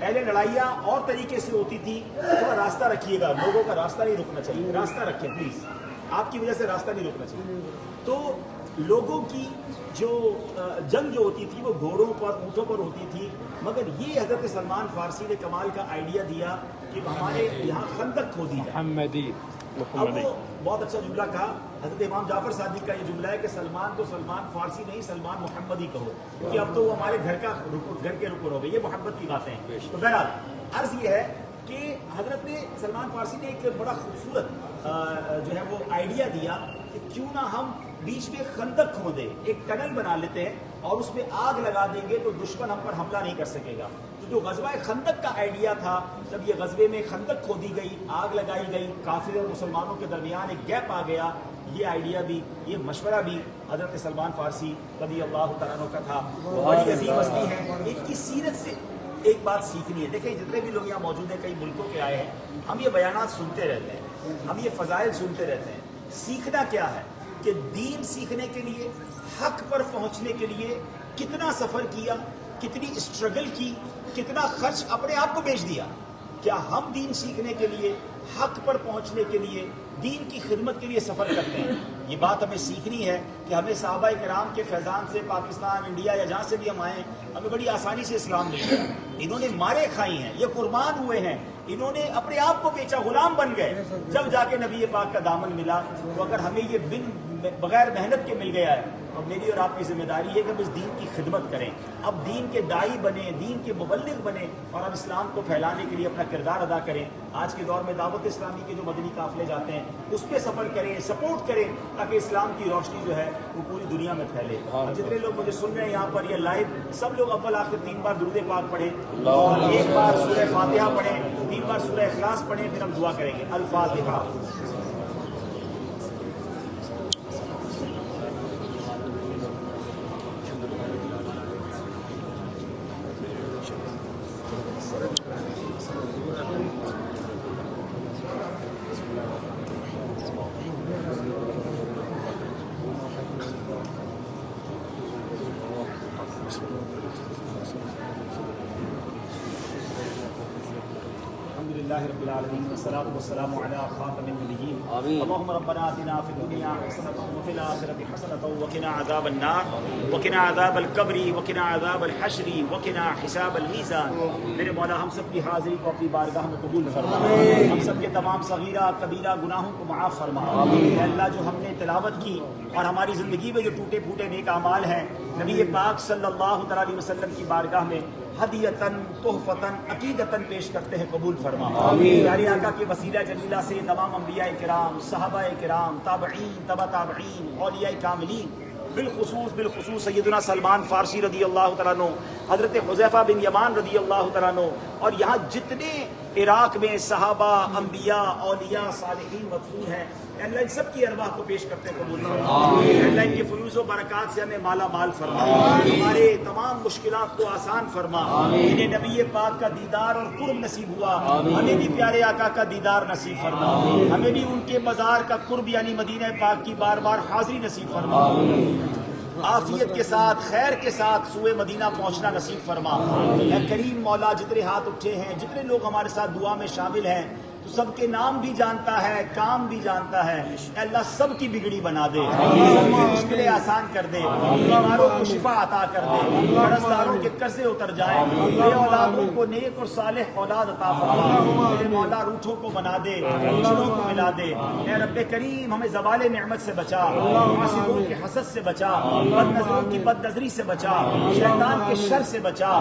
پہلے لڑائیاں اور طریقے سے ہوتی تھی، تھوڑا راستہ رکھیے گا، لوگوں کا راستہ نہیں رکنا چاہیے، راستہ رکھیں پلیز، آپ کی وجہ سے راستہ نہیں رکنا چاہیے۔ تو لوگوں کی جو جنگ جو ہوتی تھی وہ گھوڑوں پر اونٹوں پر ہوتی تھی، مگر یہ حضرت سلمان فارسی نے کمال کا آئیڈیا دیا کہ ہمارے یہاں خندق کھودی جائے۔ اب وہ بہت اچھا جملہ کہا حضرت امام جعفر صادق کا، یہ جملہ ہے کہ سلمان تو سلمان فارسی نہیں، سلمان محمدی کہو، کیونکہ اب تو وہ ہمارے گھر کے رکن ہو گئے، یہ محبت کی باتیں ہیں۔ تو بہرحال عرض یہ ہے کہ حضرت نے سلمان فارسی نے ایک بڑا خوبصورت جو ہے وہ آئیڈیا دیا کہ کیوں نہ ہم بیچ میں خندق کھودیں، ایک ٹنل بنا لیتے ہیں اور اس میں آگ لگا دیں گے تو دشمن ہم پر حملہ نہیں کر سکے گا۔ تو جو غزوہ خندق کا آئیڈیا تھا، جب یہ غزوے میں خندق کھودی گئی، آگ لگائی گئی، کافر اور مسلمانوں کے درمیان ایک گیپ آ گیا، یہ آئیڈیا بھی، یہ مشورہ بھی حضرت سلمان فارسی رضی اللہ تعالیٰ عنہ کا تھا۔ بڑی عظیم ہستی ہے، ان کی سیرت سے ایک بات سیکھنی ہے۔ دیکھیں جتنے بھی لوگ یہاں موجود ہیں، کئی ملکوں کے آئے ہیں، ہم یہ بیانات سنتے رہتے ہیں، ہم یہ فضائل سنتے رہتے ہیں۔ سیکھنا کیا ہے کہ دین سیکھنے کے لیے، حق پر پہنچنے کے لیے کتنا سفر کیا، کتنی اسٹرگل کی، کتنا خرچ اپنے آپ کو بیچ دیا۔ کیا ہم دین سیکھنے کے لیے، حق پر پہنچنے کے لیے، دین کی خدمت کے لیے سفر کرتے ہیں؟ یہ بات ہمیں سیکھنی ہے کہ ہمیں صحابہ کرام کے فیضان سے پاکستان، انڈیا یا جہاں سے بھی ہم آئے، ہمیں بڑی آسانی سے اسلام مل گیا۔ انہوں نے مارے کھائی ہیں، یہ قربان ہوئے ہیں، انہوں نے اپنے آپ کو بیچا، غلام بن گئے، جب جا کے نبی پاک کا دامن ملا۔ تو اگر ہمیں یہ بغیر محنت کے مل گیا ہے، اور میری اور آپ کی ذمہ داری ہے کہ ہم اس دین کی خدمت کریں، اب دین کے داعی بنیں، دین کے مبلغ بنیں، اور اب اسلام کو پھیلانے کے لیے اپنا کردار ادا کریں۔ آج کے دور میں دعوت اسلامی کے جو مدنی قافلے جاتے ہیں اس پہ سفر کریں، سپورٹ کریں، تاکہ اسلام کی روشنی جو ہے وہ پوری دنیا میں پھیلے۔ جتنے لوگ مجھے سن رہے ہیں یہاں پر یہ لائیو، سب لوگ اول آخر 3 بار درود پاک پڑھیں اور 1 بار سورہ فاتحہ پڑھیں، 3 بار سورہ اخلاص پڑھیں، پھر ہم دعا کریں گے۔ الفاتحہ۔ الحمدللہ رب العالمین والصلاة والسلام علی خاتم النبیین اللهم ربنا آتنا فی الدنیا حسنة وفی الآخرة حسنة وقنا عذاب النار وقنا عذاب القبر وقنا عذاب الحشر وقنا حساب المیزان۔ میرے مولا ہم سب کی حاضری کو اپنی بارگاہ میں قبول فرما، ہم سب کے تمام صغیرہ کبیرہ گناہوں کو معاف فرما۔ اے اللہ جو ہم نے تلاوت کی اور ہماری زندگی میں جو ٹوٹے پھوٹے نیک اعمال ہیں، نبی پاک صلی اللہ علیہ وسلم کی بارگاہ میں ہدیتاً تحفتاً عقیدتاً پیش کرتے ہیں، قبول فرما۔ پیارے آقا کے وسیلہ جلیلہ سے تمام انبیاء کرام، صحابہ کرام، تابعین، تبع تابعین، اولیاء کاملین، بالخصوص سیدنا سلمان فارسی رضی اللہ تعالیٰ عنہ، حضرت حذیفہ بن یمان رضی اللہ تعالیٰ عنہ، اور یہاں جتنے عراق میں صحابہ، انبیاء، اولیاء، صالحین مدفون ہیں، اللہ ان سب کی ارواح کو پیش کرتے ہیں، قبول فرما۔ اللہ ان کے فیوز و برکات سے ہمیں مالا مال فرما، ہمارے تمام مشکلات کو آسان فرما۔ انہیں نبی پاک کا دیدار اور قرب نصیب ہوا، ہمیں بھی پیارے آقا کا دیدار نصیب فرما، ہمیں بھی ان کے مزار کا قرب یعنی مدینہ پاک کی بار بار حاضری نصیب فرما۔ عافیت کے ساتھ، خیر کے ساتھ سوئے مدینہ پہنچنا نصیب فرما۔ اے کریم مولا، جتنے ہاتھ اٹھے ہیں، جتنے لوگ ہمارے ساتھ دعا میں شامل ہیں، تو سب کے نام بھی جانتا ہے، کام بھی جانتا ہے۔ اے اللہ سب کی بگڑی بنا دے، سب کی مشکلیں آسان کر دے، بیماروں کو شفا عطا کر دے، قرض داروں کے قرضے اتر جائیں، بے اولادوں کو نیک اور صالح اولاد عطا فرما۔ میرے مولا روٹھوں کو بنا دے، رشتوں کو ملا دے۔ اے رب کریم ہمیں زوال نعمت سے بچا، حاسدوں کے حسد سے بچا، بد نظروں کی بد نظری سے بچا، شیطان کے شر سے بچا،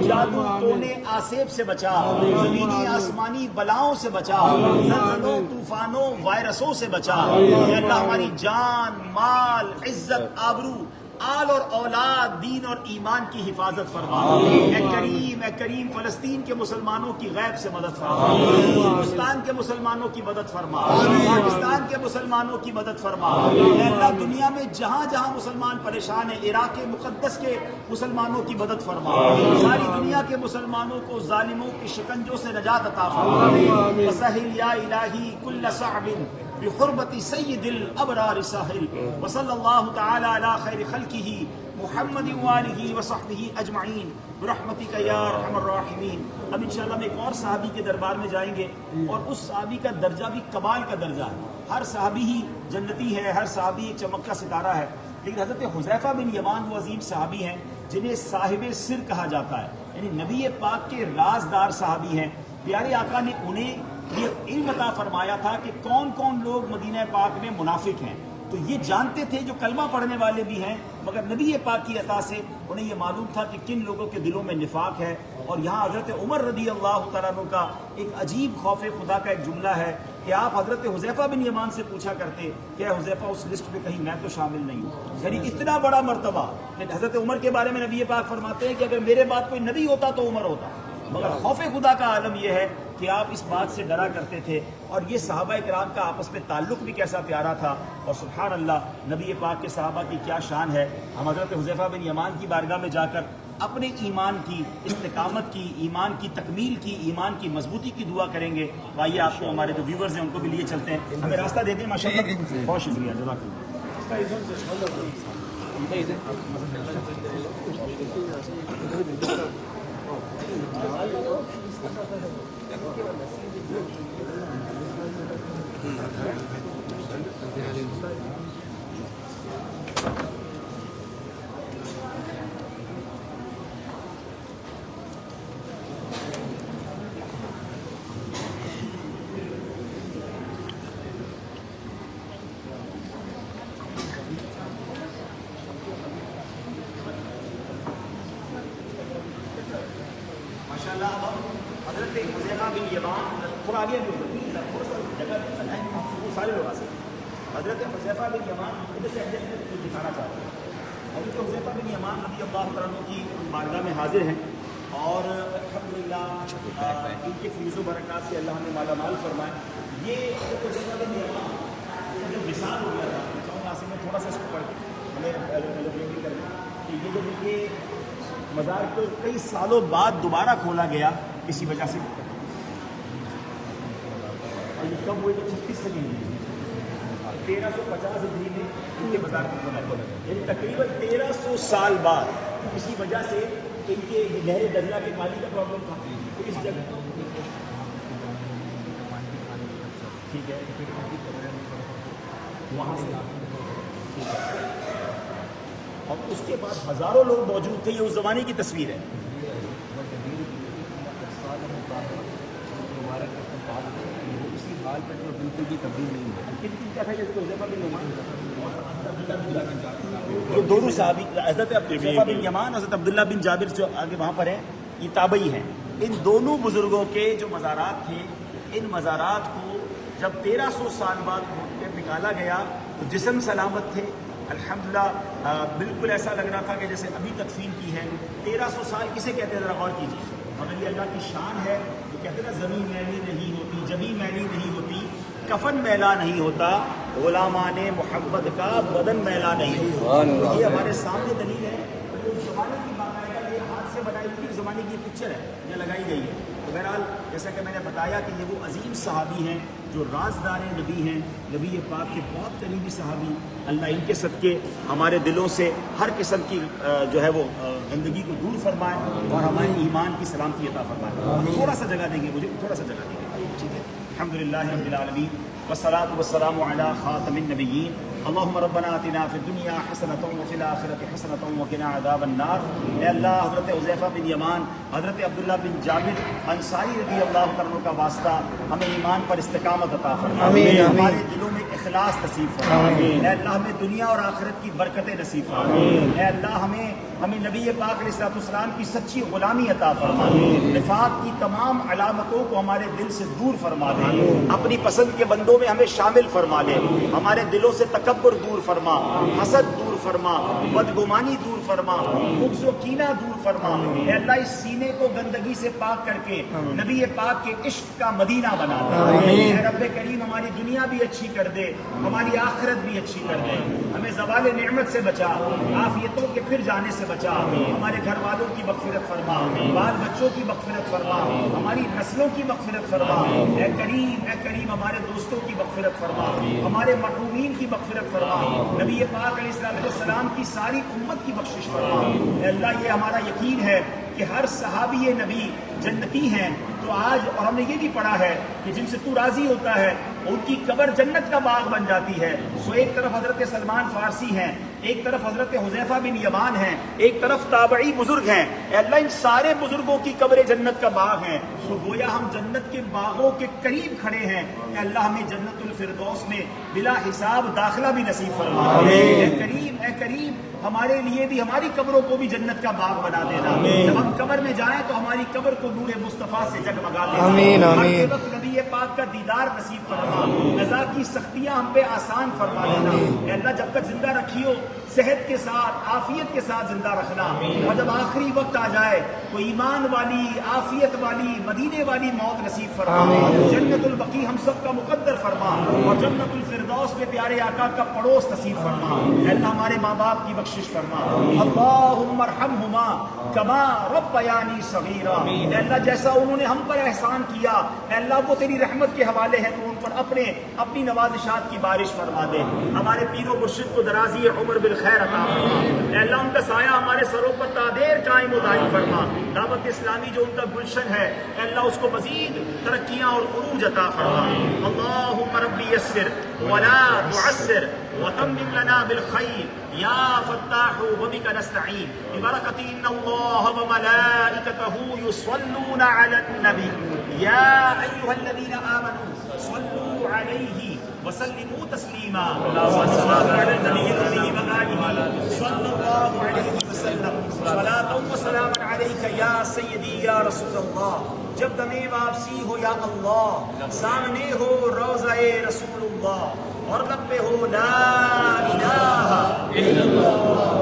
جادو ٹونے آسیب سے بچا، زمینی آسمانی بلاؤں سے بچا، زلزلوں، طوفانوں، وائرسوں سے بچا۔ اے اللہ ہماری جان، مال، عزت، آبرو، آل اور اولاد، دین اور ایمان کی حفاظت فرما۔ اے کریم فلسطین کے مسلمانوں کی غیب سے مدد فرما، ہندوستان کے مسلمانوں کی مدد فرما، پاکستان کے مسلمانوں کی مدد فرما۔ اے اللہ دنیا میں جہاں جہاں مسلمان پریشان ہیں، عراق مقدس کے مسلمانوں کی مدد فرما، ساری دنیا کے مسلمانوں کو ظالموں کی شکنجوں سے نجات عطا فرما۔ وسہل یا الہی کل صعب بحرمت سید الابرار ساحل، وصلی اللہ تعالی علی خیر خلقہ محمد وآلہ وصحبہ اجمعین برحمتک یا ارحم الراحمین. اب انشاءاللہ ہم ایک اور صحابی کے دربار میں جائیں گے اور اس صحابی کا درجہ بھی کمال کا درجہ ہے. ہر صحابی ہی جنتی ہے, ہر صحابی ایک چمک کا ستارہ ہے, لیکن حضرت حذیفہ بن یمان وہ عظیم صحابی ہیں جنہیں صاحب سر کہا جاتا ہے, یعنی نبی پاک کے رازدار صحابی ہیں. پیارے آقا نے انہیں یہ علم عطا فرمایا تھا کہ کون کون لوگ مدینہ پاک میں منافق ہیں. تو یہ جانتے تھے جو کلمہ پڑھنے والے بھی ہیں, مگر نبی پاک کی عطا سے انہیں یہ معلوم تھا کہ کن لوگوں کے دلوں میں نفاق ہے. اور یہاں حضرت عمر رضی اللہ تعالیٰ عنہ کا ایک عجیب خوف خدا کا ایک جملہ ہے کہ آپ حضرت حذیفہ بن یمان سے پوچھا کرتے کہ حذیفہ اس لسٹ میں کہیں میں تو شامل نہیں ہوں. یعنی اتنا بڑا مرتبہ کہ حضرت عمر کے بارے میں نبی پاک فرماتے ہیں کہ اگر میرے بعد کوئی نبی ہوتا تو عمر ہوتا. مگر خوف خدا کا عالم یہ ہے کہ آپ اس بات سے ڈرا کرتے تھے. اور یہ صحابہ کرام کا آپس میں تعلق بھی کیسا پیارا تھا, اور سبحان اللہ نبی پاک کے صحابہ کی کیا شان ہے. ہم حضرت حذیفہ بن یمان کی بارگاہ میں جا کر اپنے ایمان کی استقامت کی, ایمان کی تکمیل کی, ایمان کی مضبوطی کی دعا کریں گے. آئیے آپ کو ہمارے جو ویورز ہیں ان کو بھی لیے چلتے ہیں, ہمیں راستہ دے دیں. ماشاء اللہ بہت شکریہ, جزاک حضرت حذیفہ بن یمان تھوڑا آگے سارے لوگ آ سکتے. حضرت حذیفہ بن یمان سے دکھانا چاہتے ہیں. حضرت حذیفہ بن یمان رضی اللہ عنہ کی بارگاہ میں حاضر ہیں, اور الحمدللہ ان کے فیض و برکات سے اللہ نے مالا مال فرمائے. یہ حضرت حذیفہ بن یمان جو وصال ہو گیا تھا, چاہوں ناصر میں تھوڑا سا اس کو پڑھ کے ہمیں ایلوبریٹ کرنا کہ یہ جو یہ مزار کو کئی سالوں بعد دوبارہ کھولا گیا کسی وجہ سے, اور یہ کب ہوئے تو 36 صدی میں 1350 ہجری میں ان کے مزار کو کھولا گیا, یعنی تقریباً 1300 سال بعد کسی وجہ سے ان کے نہر دجلہ کے پانی کا پرابلم تھا. تو اس جگہ ٹھیک ہے وہاں سے, اور اس کے بعد ہزاروں لوگ موجود تھے. یہ اس زمانے کی تصویر ہے. اسی حال پر جو بالکل بھی تبدیل نہیں ہے. یہ دونوں صحابی حضرت حذیفہ بن یمان, حضرت عبداللہ بن جابر جو آگے وہاں پر ہیں, یہ تابعی ہیں. ان دونوں بزرگوں کے جو مزارات تھے, ان مزارات کو جب 1300 سال بعد کھود کے نکالا گیا تو جسم سلامت تھے الحمدللہ. بالکل ایسا لگ رہا تھا کہ جیسے ابھی تدفین کی ہے. 1300 سال کسے کہتے ہیں ذرا غور کیجیے. مگر یہ اللہ کی شان ہے. وہ کہتے ہیں نا زمین میلی نہیں ہوتی, جبھی میلی نہیں ہوتی, کفن میلا نہیں ہوتا, غلامان محبت کا بدن میلا نہیں ہوتا. یہ ہمارے سامنے دلیل ہے. اس زمانے کی باقاعدہ یہ ہاتھ سے بنائی ہوئی زمانے کی پکچر ہے, یہ لگائی گئی ہے. تو بہرحال جیسا کہ میں نے بتایا کہ یہ وہ عظیم صحابی ہیں جو رازدار نبی ہیں, نبی پاک کے بہت قریبی صحابی. اللہ ان کے صدقے ہمارے دلوں سے ہر قسم کی جو ہے وہ گندگی کو دور فرمائے اور ہمارے ایمان کی سلامتی عطا فرمائے. تھوڑا سا جگہ دیں گے مجھے, تھوڑا سا جگہ دیں گے, ٹھیک ہے. الحمدللہ رب العالمین والصلاة والسلام علی خاتم النبیین. اللہم ربنا آتنا فی الدنیا حسنۃ وفی الآخرۃ حسنۃ وقنا عذاب النار. اے اللہ حضرت حذیفہ بن یمان, حضرت عبداللہ بن جابر انصاری رضی اللہ عنہ کا واسطہ ہمیں ایمان پر استقامت عطا فرما. ہمارے دلوں میں اخلاص نصیب فرما. اے اللہ ہمیں دنیا اور آخرت کی برکتیں نصیب فرما. اے اللہ ہمیں نبی پاک علیہ السلام کی سچی غلامی عطا فرما. نفاق کی تمام علامتوں کو ہمارے دل سے دور فرما دے. اپنی پسند کے بندوں میں ہمیں شامل فرما لے. ہمارے دلوں سے تکبر دور فرما, حسد دور فرما, بدگمانی دور فرما, بغض و کینہ دور فرما. اے اللہ اس سینے کو گندگی سے پاک کر کے نبی پاک کے عشق کا مدینہ بنا دے. اے رب کریم ہماری دنیا بھی اچھی کر دے, ہماری آخرت بھی اچھی کر دے. ہمیں زوال نعمت سے بچا, عافیتوں کے پھر جانے سے بچا. ہمارے گھر والوں کی مغفرت فرما, بال بچوں کی مغفرت فرما, ہماری نسلوں کی مغفرت فرما. اے کریم ہمارے دوستوں کی مغفرت فرما, ہمارے محرومین کی مغفرت فرما. نبی پاک علیہ السلام کو والسلام کی ساری امت کی بخشش فرما۔ اے اللہ یہ ہمارا یقین ہے کہ ہر صحابی نبی جنتی ہیں، تو آج اور ہم نے یہ بھی پڑھا ہے کہ جن سے تو راضی ہوتا ہے ان کی قبر جنت کا باغ بن جاتی ہے۔ سو ایک طرف حضرت سلمان فارسی ہیں، ایک طرف حضرت حذیفہ بن یمان ہیں، ایک طرف تابعی بزرگ ہیں۔ اے اللہ ان سارے بزرگوں کی قبر جنت کا باغ ہیں، تو گویا ہم جنت کے باغوں کے قریب کھڑے ہیں۔ اے اللہ ہمیں جنت الفردوس میں بلا حساب داخلہ بھی نصیب فرما۔ اے کریم ہمارے لیے بھی ہماری قبروں کو بھی جنت کا باغ بنا دینا۔ جب ہم قبر میں جائیں تو ہماری قبر کو نور مصطفیٰ سے جگمگا دینا۔ مرتے وقت نبی پاک کا دیدار نصیب فرما، قضا کی سختیاں ہم پہ آسان فرما دینا۔ اے اللہ جب تک زندہ رکھیو صحت کے ساتھ عافیت کے ساتھ زندہ رکھنا، اور جب آخری وقت آ جائے تو ایمان والی عافیت والی مدینے والی موت نصیب فرما۔ جنت البقیع ہم سب کا مقدر فرما، اور جنت الفردوس میں پیارے آقا کا پڑوس نصیب فرما۔ اے اللہ ہمارے ماں باپ کی بخشش فرما۔ اللہم ارحمہما کما ربیانی صغیرا۔ اے اللہ جیسا انہوں نے ہم پر احسان کیا، اے اللہ وہ تیری رحمت کے حوالے ہے، تو ان پر اپنی نوازشات کی بارش فرما دے۔ ہمارے پیر و مرشد کو درازی عمر بالخیر عطا فرما۔ اے اللہ ان کا سایہ ہمارے سروں پر تا دیر قائم و دائم فرما۔ دعوت اسلامی جو ان کا گلشن ہے، اے اللہ اس کو مزید ترقیاں اور عروج عطا فرما۔ اللہم رب یسر ولا تعسر وتمم لنا بالخیر یا فتاح وبک نستعین ببرکۃ ان اللہ وملائکتہ یصلون علی النبی یا ایھا الذین آمنوا صلوا علیہ وسلموا تسلیما۔ صلی علی النبی وآلہ صلی اللہ علیہ وسلم صلاۃ و سلام علیک یا سیدی یا رسول اللہ۔ جب دم واپسی ہو یا اللہ، سامنے ہو روضہ رسول اللہ، اور لب پہ ہو لا الہ الا اللہ۔